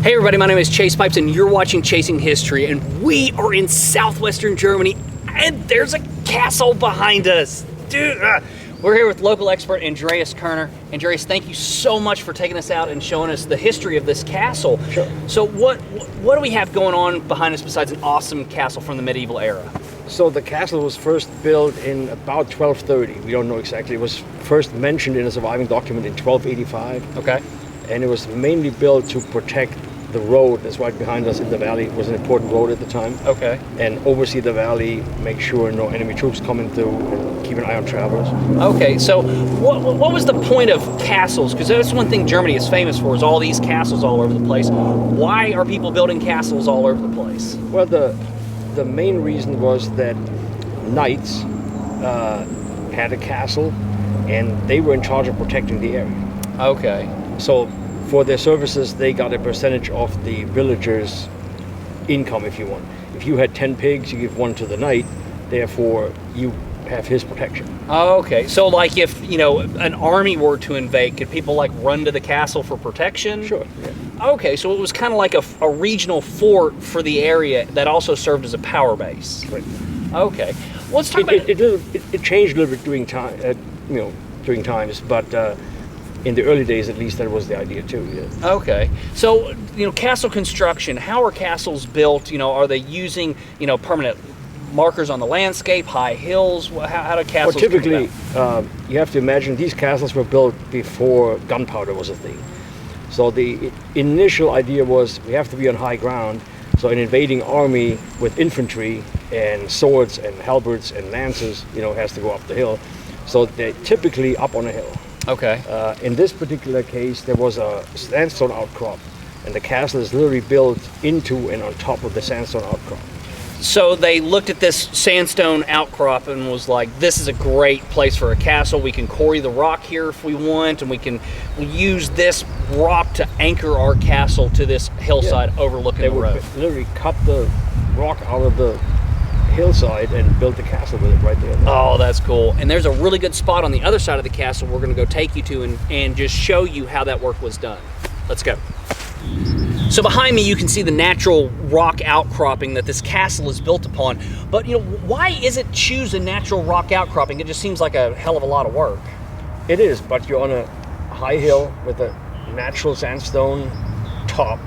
Hey everybody, my name is Chase Pipes and you're watching Chasing History, and we are in Southwestern Germany and there's a castle behind us. Dude, we're here with local expert Andreas Kerner. Andreas, thank you so much for taking us out and showing us the history of this castle. Sure. So what do we have going on behind us besides an awesome castle from the medieval era? So the castle was first built in about 1230. We don't know exactly. It was first mentioned in a surviving document in 1285. Okay. And it was mainly built to protect the road that's right behind us in the valley. It was an important road at the time. Okay. And oversee the valley, make sure no enemy troops coming through, and keep an eye on travelers. Okay, so what was the point of castles? Because that's one thing Germany is famous for, is all these castles all over the place. Why are people building castles all over the place? Well, the main reason was that knights had a castle, and they were in charge of protecting the area. Okay. So for their services, they got a percentage of the villagers' income, if you want. If you had 10 pigs, you give one to the knight, therefore you have his protection. Okay, so like if, an army were to invade, could people like run to the castle for protection? Sure. Yeah. Okay, so it was kind of like a regional fort for the area that also served as a power base. Right. Okay, let's talk about it changed a little bit during time, during times, but in the early days, at least, that was the idea too. Yeah. Okay, so castle construction. How are castles built? Are they using permanent markers on the landscape, high hills? How do castles? Well, typically, you have to imagine these castles were built before gunpowder was a thing. So the initial idea was we have to be on high ground. So an invading army with infantry and swords and halberds and lances, has to go up the hill. So they're typically up on a hill. Okay. In this particular case, there was a sandstone outcrop, and the castle is literally built into and on top of the sandstone outcrop. So they looked at this sandstone outcrop and was like, this is a great place for a castle. We can quarry the rock here if we want, and we use this rock to anchor our castle to this hillside overlooking the road. They would literally cut the rock out of the hillside and built the castle with it right there. Oh, that's cool. And there's a really good spot on the other side of the castle we're going to go take you to and just show you how that work was done. Let's go. So behind me you can see the natural rock outcropping that this castle is built upon. But why is it choose a natural rock outcropping? It just seems like a hell of a lot of work. It is, but you're on a high hill with a natural sandstone top,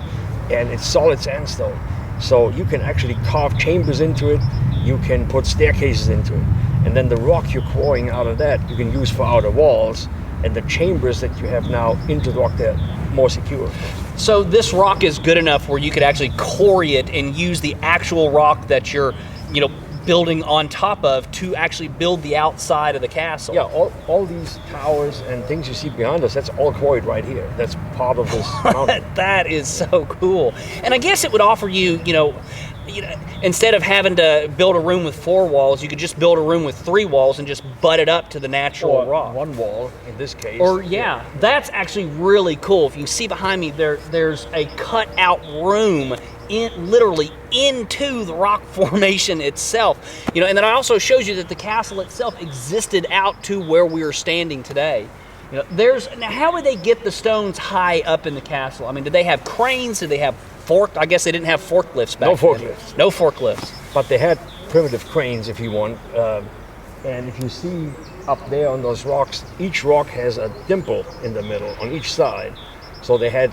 and it's solid sandstone. So you can actually carve chambers into it. You can put staircases into it. And then the rock you're quarrying out of that, you can use for outer walls. And the chambers that you have now into the rock, they're more secure. So this rock is good enough where you could actually quarry it and use the actual rock that you're, building on top of to actually build the outside of the castle. Yeah, all these towers and things you see behind us, that's all quarried right here. That's part of this mountain. That is so cool. And I guess it would offer you, instead of having to build a room with 4 walls, you could just build a room with 3 walls and just butt it up to the natural rock. 1 wall in this case. Or that's actually really cool. If you see behind me, there's a cut out room literally into the rock formation itself. And then it also shows you that the castle itself existed out to where we are standing today. Now how would they get the stones high up in the castle? I mean, did they have cranes? Did they have I guess they didn't have forklifts back then. No forklifts. But they had primitive cranes, if you want. And if you see up there on those rocks, each rock has a dimple in the middle on each side. So they had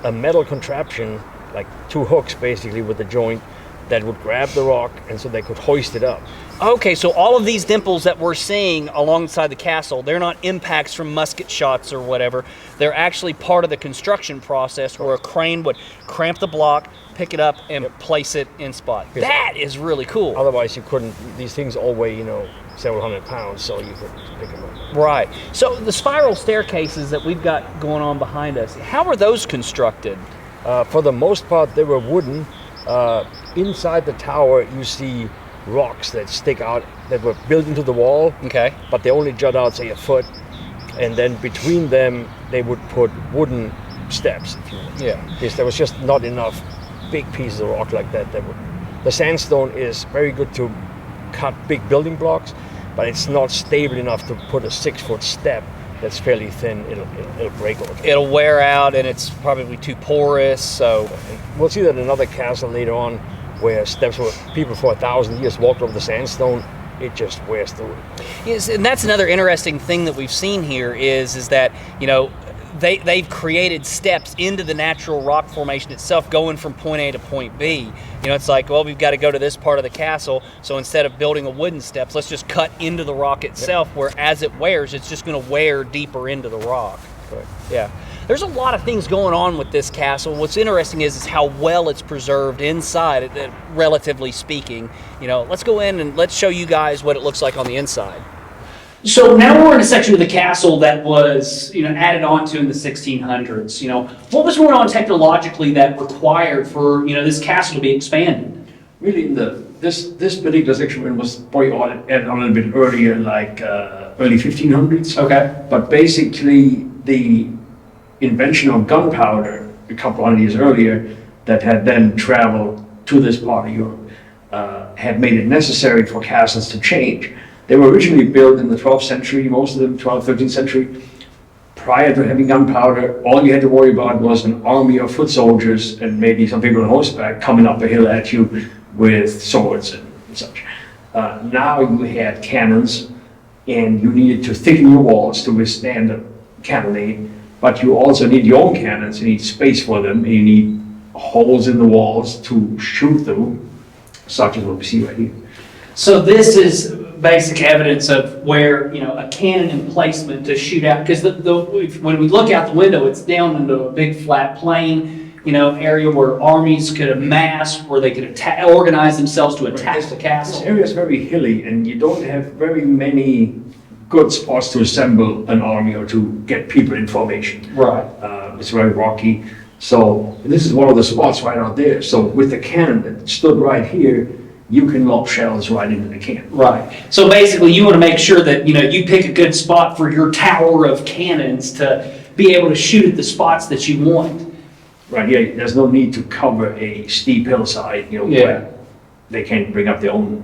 a metal contraption, like 2 hooks basically with a joint, that would grab the rock, and so they could hoist it up. Okay, so all of these dimples that we're seeing alongside the castle, they're not impacts from musket shots or whatever. They're actually part of the construction process where a crane would cramp the block, pick it up, and place it in spot. Yes. That is really cool. Otherwise, you couldn't. These things all weigh, several hundred pounds, so you could pick them up. Right. So the spiral staircases that we've got going on behind us, how are those constructed? For the most part, they were wooden. Inside the tower, you see rocks that stick out that were built into the wall. Okay. But they only jut out, say, a foot, and then between them they would put wooden steps, if you will. Yeah. Because there was just not enough big pieces of rock like that. The sandstone is very good to cut big building blocks, but it's not stable enough to put a 6-foot step that's fairly thin, it'll break over time. It'll wear out, and it's probably too porous. So we'll see that in another castle later on, where steps where people for 1,000 years walked over the sandstone. It just wears through it. Yes, and that's another interesting thing that we've seen here is that, they've created steps into the natural rock formation itself, going from point A to point B. It's like, well, we've got to go to this part of the castle, so instead of building a wooden steps, let's just cut into the rock itself, where as it wears, it's just going to wear deeper into the rock. Correct. Yeah. There's a lot of things going on with this castle. What's interesting is how well it's preserved inside, relatively speaking. Let's go in and let's show you guys what it looks like on the inside. So now we're in a section of the castle that was, added on to in the 1600s. What was going on technologically that required for, this castle to be expanded? Really, this particular section was probably added on a little bit earlier, like early 1500s. Okay. But basically, the invention of gunpowder a couple hundred years earlier, that had then traveled to this part of Europe, had made it necessary for castles to change. They were originally built in the 12th century, most of them 12th, 13th century. Prior to having gunpowder, all you had to worry about was an army of foot soldiers and maybe some people on horseback coming up a hill at you with swords and such. Now you had cannons, and you needed to thicken your walls to withstand a cannonade, but you also need your own cannons. You need space for them, and you need holes in the walls to shoot through, such as what we see right here. So this is basic evidence of where, a cannon emplacement to shoot out, because when we look out the window, it's down into a big flat plain, area where armies could amass, where they could organize themselves to attack the castle. This area is very hilly, and you don't have very many good spots to assemble an army or to get people in formation. Right. It's very rocky. So this is one of the spots right out there. So with the cannon that stood right here, you can lob shells right into the cannon. Right. So basically, you want to make sure that you pick a good spot for your tower of cannons to be able to shoot at the spots that you want. Right. Yeah. There's no need to cover a steep hillside. Where they can't bring up their own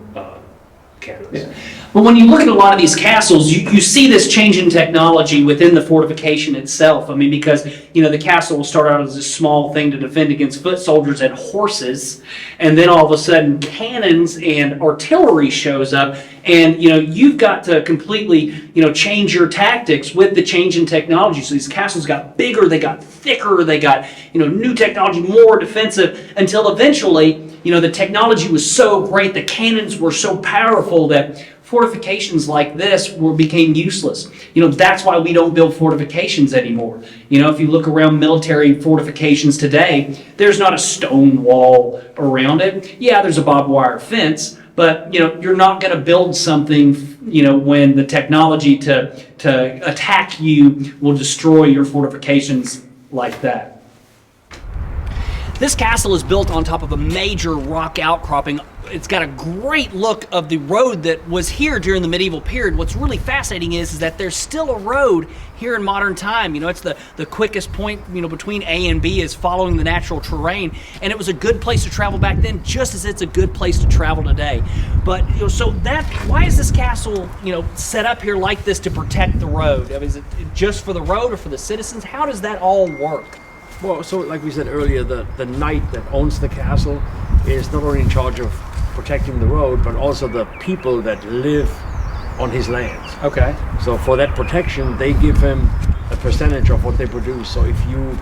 cannons. Yeah. But when you look at a lot of these castles, you see this change in technology within the fortification itself. I mean, because, the castle will start out as a small thing to defend against foot soldiers and horses, and then all of a sudden cannons and artillery shows up, and, you've got to completely, change your tactics with the change in technology. So these castles got bigger, they got thicker, they got, new technology, more defensive, until eventually, the technology was so great, the cannons were so powerful that fortifications like this became useless. That's why we don't build fortifications anymore. If you look around military fortifications today, there's not a stone wall around it. Yeah, there's a barbed wire fence, but you're not going to build something when the technology to attack you will destroy your fortifications like that. This castle is built on top of a major rock outcropping. It's got a great look of the road that was here during the medieval period. What's really fascinating is that there's still a road here in modern time. It's the quickest point, between A and B is following the natural terrain. And it was a good place to travel back then, just as it's a good place to travel today. But, so why is this castle, set up here like this to protect the road? I mean, is it just for the road or for the citizens? How does that all work? Well, so like we said earlier, the knight that owns the castle is not only in charge of protecting the road, but also the people that live on his lands. Okay. So for that protection, they give him a percentage of what they produce. So if you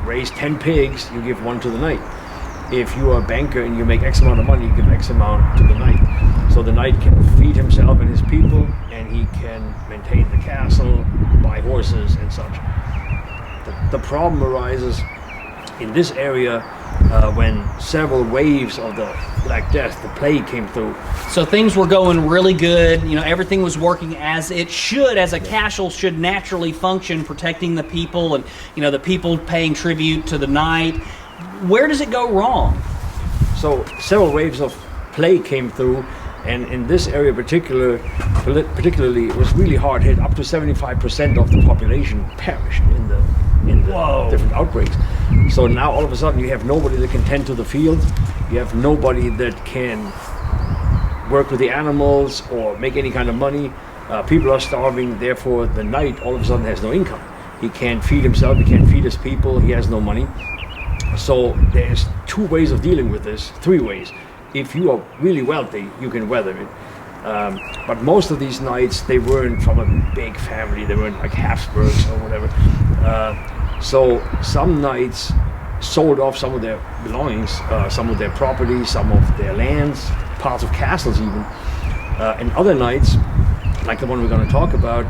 raise 10 pigs, you give one to the knight. If you are a banker and you make X amount of money, you give X amount to the knight. So the knight can feed himself and his people, and he can maintain the castle, buy horses and such. The problem arises in this area when several waves of the Black Death, the plague, came through. So things were going really good. Everything was working as it should, as a castle should naturally function, protecting the people and, the people paying tribute to the knight. Where does it go wrong? So several waves of plague came through, and in this area particularly, it was really hard hit. Up to 75% of the population perished in the different outbreaks. So now all of a sudden you have nobody that can tend to the field. You have nobody that can work with the animals or make any kind of money. People are starving, therefore the knight all of a sudden has no income. He can't feed himself, he can't feed his people, he has no money. So there's two ways of dealing with this, three ways. If you are really wealthy, you can weather it. But most of these knights, they weren't from a big family, they weren't like Habsburgs or whatever. So some knights sold off some of their belongings, some of their property, some of their lands, parts of castles even. And other knights, like the one we're going to talk about,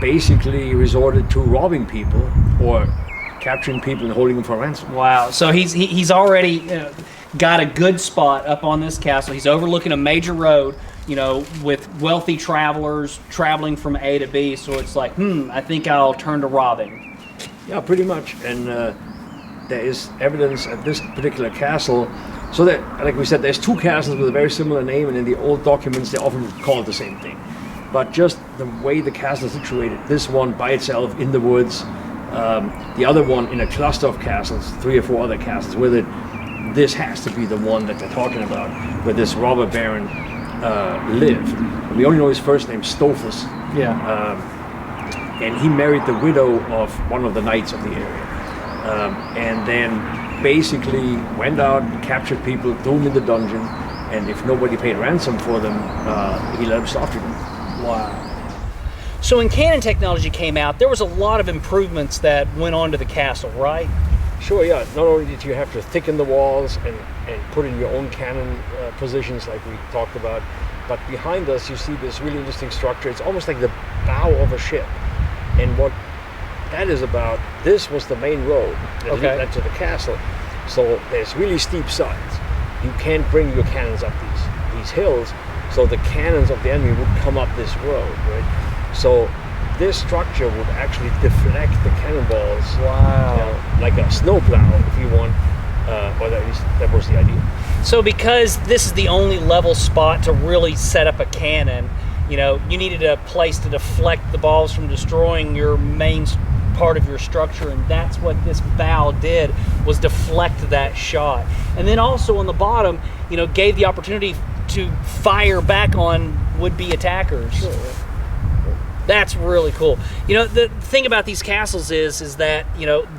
basically resorted to robbing people or capturing people and holding them for ransom. Wow. So he's already got a good spot up on this castle. He's overlooking a major road, with wealthy travelers traveling from A to B. So it's like, I think I'll turn to robbing. Yeah, pretty much. And there is evidence at this particular castle. So that, like we said, there's two castles with a very similar name, and in the old documents they often call it the same thing. But just the way the castle is situated, this one by itself in the woods, the other one in a cluster of castles, 3 or 4 other castles with it. This has to be the one that they're talking about, where this robber baron lived. We only know his first name, Stus. Yeah. And he married the widow of one of the knights of the area. And then basically went out, captured people, threw them in the dungeon, and if nobody paid ransom for them, he let them starve to them. Wow. So when cannon technology came out, there was a lot of improvements that went on to the castle, right? Sure, yeah. Not only did you have to thicken the walls and put in your own cannon positions like we talked about, but behind us you see this really interesting structure. It's almost like the bow of a ship. And what that is about, this was the main road that led to the castle. So there's really steep sides. You can't bring your cannons up these hills, so the cannons of the enemy would come up this road, right? So this structure would actually deflect the cannonballs. Wow. Like a snowplow, if you want, or at least that was the idea. So because this is the only level spot to really set up a cannon, you needed a place to deflect the balls from destroying your main part of your structure, and that's what this bow did, was deflect that shot. And then also on the bottom, gave the opportunity to fire back on would-be attackers. Sure. That's really cool. The thing about these castles is that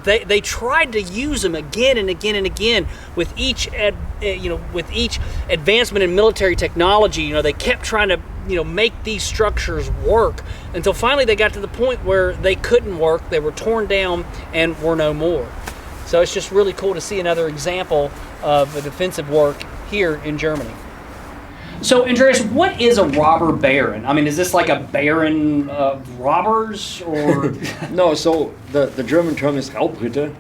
they tried to use them again and again and again with each advancement in military technology. They kept trying to make these structures work until finally they got to the point where they couldn't work. They were torn down and were no more. So it's just really cool to see another example of a defensive work here in Germany. So, Andreas, what is a robber baron? I mean, is this like a baron of robbers, or? No, so the German term is Raubritter,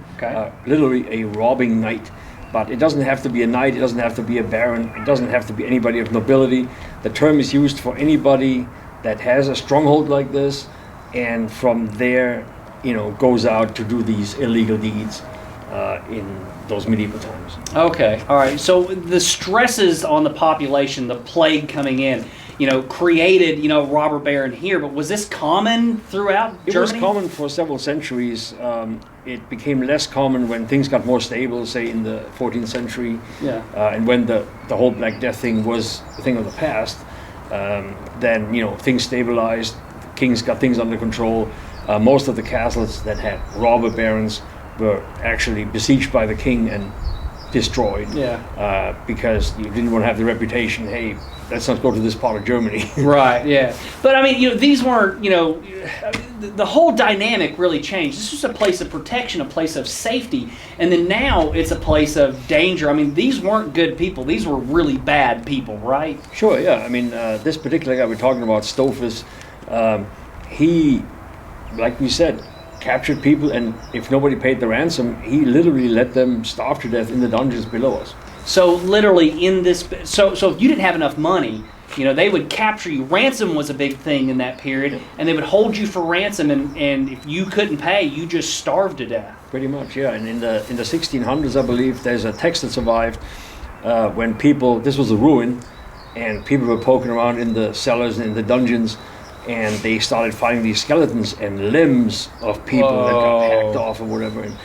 literally a robbing knight. But it doesn't have to be a knight, it doesn't have to be a baron, it doesn't have to be anybody of nobility. The term is used for anybody that has a stronghold like this, and from there, goes out to do these illegal deeds in those medieval times. Okay, all right. So the stresses on the population, the plague coming in, created, robber baron here. But was this common throughout Germany? It was common for several centuries. It became less common when things got more stable, say in the 14th century. Yeah. And when the whole Black Death thing was a thing of the past, then things stabilized. Kings got things under control. Most of the castles that had robber barons were actually besieged by the king and destroyed. Yeah. Because you didn't want to have the reputation, hey, let's not go to this part of Germany. Right, yeah. But I mean, these weren't, the whole dynamic really changed. This was a place of protection, a place of safety, and then now it's a place of danger. I mean, these weren't good people. These were really bad people, right? Sure, yeah. I mean, this particular guy we're talking about, Stofus, he, like we said, captured people, and if nobody paid the ransom, he literally let them starve to death in the dungeons below us. So literally in this, so if you didn't have enough money, they would capture you. Ransom was a big thing in that period, and they would hold you for ransom, and if you couldn't pay, you just starved to death. Pretty much, yeah. And in the 1600s, I believe, there's a text that survived when people, this was a ruin, and people were poking around in the cellars and in the dungeons, and they started finding these skeletons and limbs of people that got hacked off or whatever. And,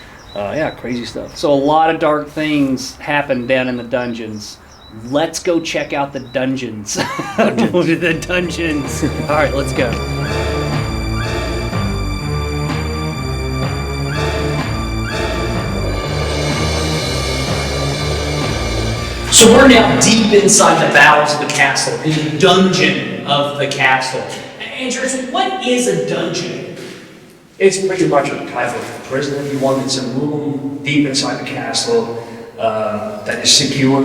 crazy stuff. So a lot of dark things happened down in the dungeons. Let's go check out the dungeons. The dungeons. All right, let's go. So we're now deep inside the bowels of the castle, in the dungeon of the castle. Andrew, so what is a dungeon? It's pretty much a type of prison, if you want. It's a room deep inside the castle that is secure,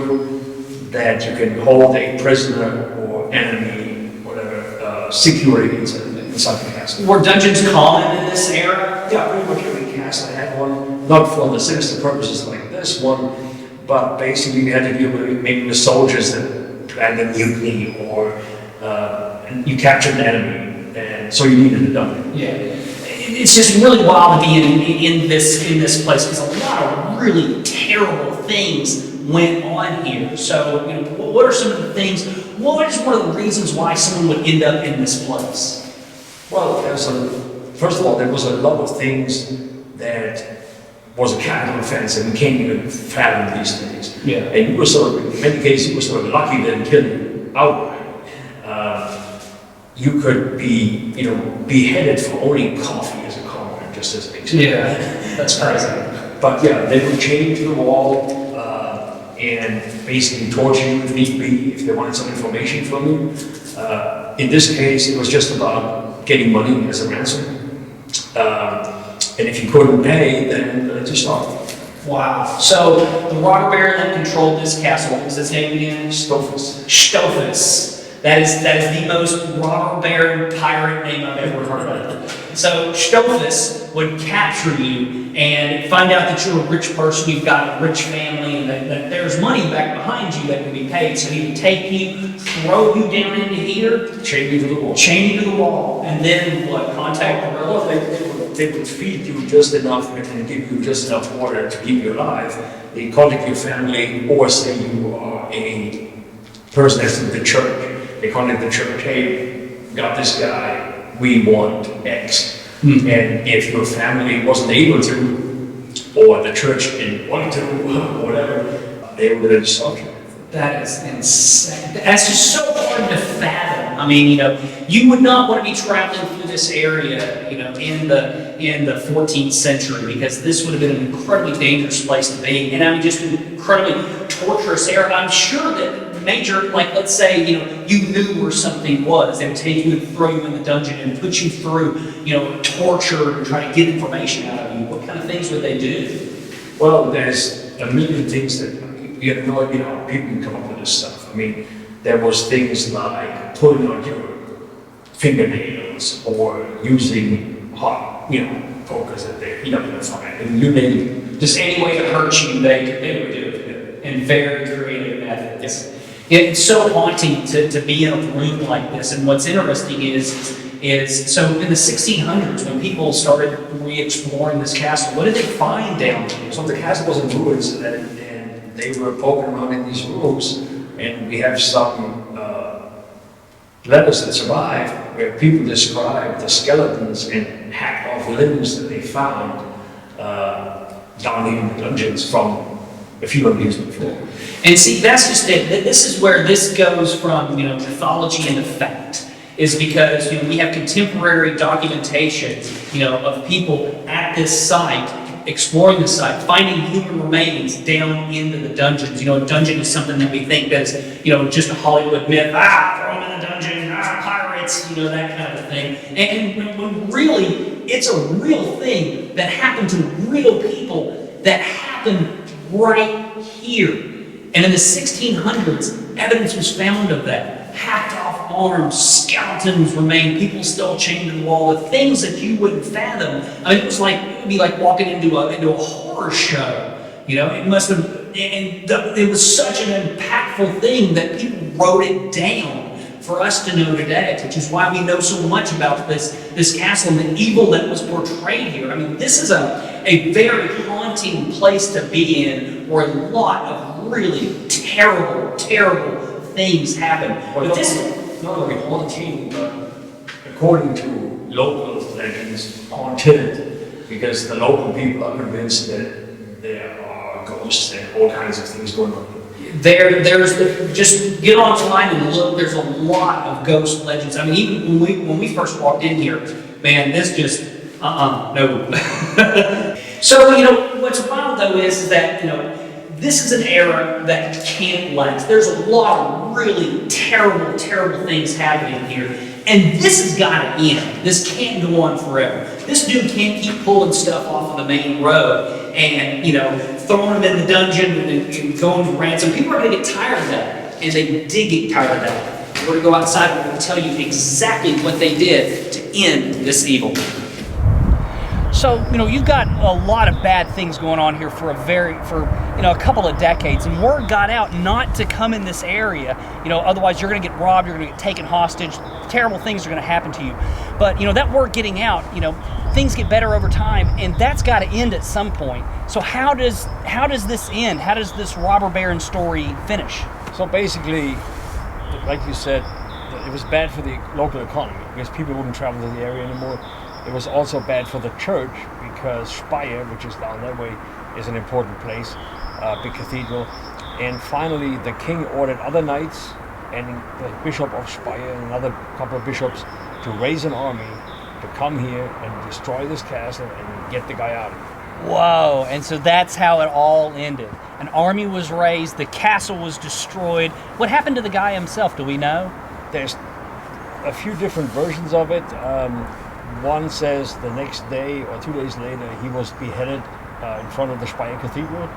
that you can hold a prisoner or enemy, whatever, securely inside the castle. Were dungeons common in this era? Yeah, pretty much every castle had one, not for the sinister purposes like this one, but basically you had to deal with maybe the soldiers that planned a mutiny, or and you captured an enemy, and so you needed a dungeon. Yeah. It's just really wild to be in this place, because a lot of really terrible things went on here. So, you know, what are some of the things? What is one of the reasons why someone would end up in this place? Well, first of all, there was a lot of things that was a capital offense, and we can't even fathom these things. Yeah. And you were in many cases, you were sort of lucky that kill you outright. You could be, beheaded for owning coffee as a commoner, just as an example. Yeah, that's crazy. But yeah, they would chain you to the wall and basically torture you if need be, if they wanted some information from you. In this case, it was just about getting money as a ransom. And if you couldn't pay, then let you start. Wow. So the robber baron that controlled this castle, what was his name again? Stus. Stus. That is the most robber baron pirate name I've ever heard of. So Stus would capture you and find out that you're a rich person, you've got a rich family, and that there's money back behind you that can be paid. So he would take you, throw you down into here, Chain you to the wall. chain you to the wall, and then what? Contact the Well, relative? they would feed you just enough and give you just enough water to keep you alive. They contact your family, or say you are a person that's in the church. They contact the church, hey, got this guy, we want X. And if your family wasn't able to, or the church didn't want to, or whatever, they would have stopped you. That is insane. That's just so hard to fathom. I mean, you would not want to be traveling through this area, in the 14th century, because this would have been an incredibly dangerous place to be, and I mean, just an incredibly torturous area. I'm sure that let's say, you knew where something was, they would take you and throw you in the dungeon and put you through, torture and try to get information out of you. What kind of things would they do? Well, there's a million things that you have no idea how people can come up with this stuff. I mean, there was things like pulling on your fingernails, or using hot, pokers that they heat up in the fire, and you name it. Just any way to hurt you, they would do it in very creative methods. It's so haunting to be in a room like this. And what's interesting is so in the 1600s, when people started re-exploring this castle, what did they find down there? So the castle was in ruins, and they were poking around in these rooms, and we have some letters that survive where people describe the skeletons and hacked off limbs that they found down here in the dungeons from a few hundred years before. And see, that's just it. This is where this goes from, mythology into fact, is because, we have contemporary documentation, of people at this site, exploring the site, finding human remains down into the dungeons. A dungeon is something that we think that's, just a Hollywood myth. Throw them in a dungeon, pirates, that kind of thing. And when really, it's a real thing that happened to real people, that happened right here. And in the 1600s, evidence was found of that. Hacked off arms, skeletons remained, people still chained to the wall, the things that you wouldn't fathom. I mean, it would be like walking into a horror show. It must have, it was such an impactful thing that people wrote it down for us to know today, which is why we know so much about this castle and the evil that was portrayed here. I mean, this is a very haunting place to be in, where a lot of really terrible, terrible things happen. Well, not only haunting, but according to local legends, haunted, because the local people are convinced that there are ghosts and all kinds of things going on. There's just get online and look. There's a lot of ghost legends. I mean, even when we first walked in here, man, this just no. So what's wild though is that this is an era that can't last. There's a lot of really terrible, terrible things happening here. And this has got to end. This can't go on forever. This dude can't keep pulling stuff off of the main road and, throwing them in the dungeon and going to ransom. People are going to get tired of that. And they did get tired of that. We're going to go outside and we're going to tell you exactly what they did to end this evil. So, you've got a lot of bad things going on here for a couple of decades, and word got out not to come in this area, otherwise you're going to get robbed, you're going to get taken hostage, terrible things are going to happen to you. But, that word getting out, things get better over time, and that's got to end at some point. So how does this end? How does this robber baron story finish? So basically, like you said, it was bad for the local economy because people wouldn't travel to the area anymore. It was also bad for the church because Speyer, which is down that way, is an important place, big cathedral. And finally, the king ordered other knights and the bishop of Speyer and another couple of bishops to raise an army to come here and destroy this castle and get the guy out of here. Whoa, and so that's how it all ended. An army was raised, the castle was destroyed. What happened to the guy himself, do we know? There's a few different versions of it. One says the next day or 2 days later he was beheaded in front of the Speyer Cathedral.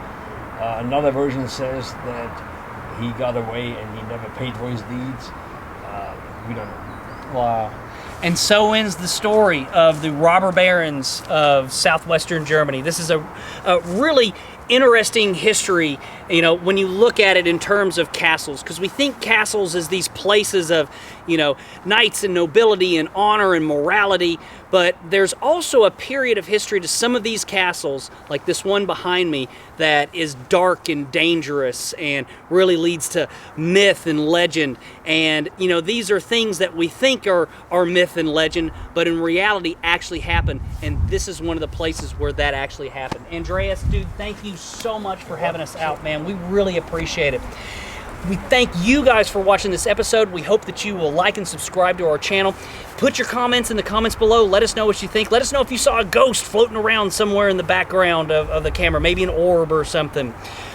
Another version says that he got away and he never paid for his deeds. We don't know. Wow. And so ends the story of the robber barons of Southwestern Germany. This is a really interesting history, when you look at it in terms of castles, because we think castles as these places of, knights and nobility and honor and morality, but there's also a period of history to some of these castles, like this one behind me, that is dark and dangerous and really leads to myth and legend. And, these are things that we think are myth and legend, but in reality actually happen. And this is one of the places where that actually happened. Andreas, dude, thank you so much for having us out, man. We really appreciate it. We thank you guys for watching this episode. We hope that you will like and subscribe to our channel. Put your comments in the comments below. Let us know what you think. Let us know if you saw a ghost floating around somewhere in the background of the camera, maybe an orb or something.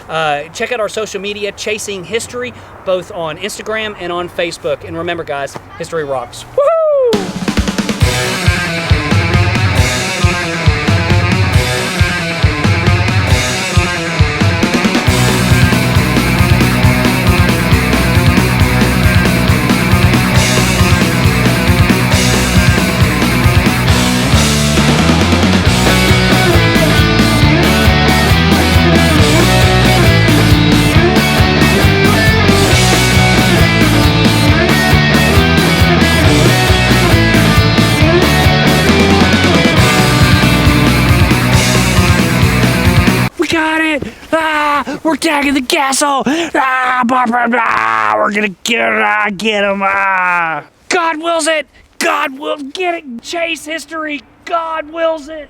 Check out our social media, Chasing History, both on Instagram and on Facebook. And remember, guys, history rocks. Woohoo! We're attacking the castle! Blah, blah, blah. We're gonna get him! God wills it! God will get it! Chase history! God wills it!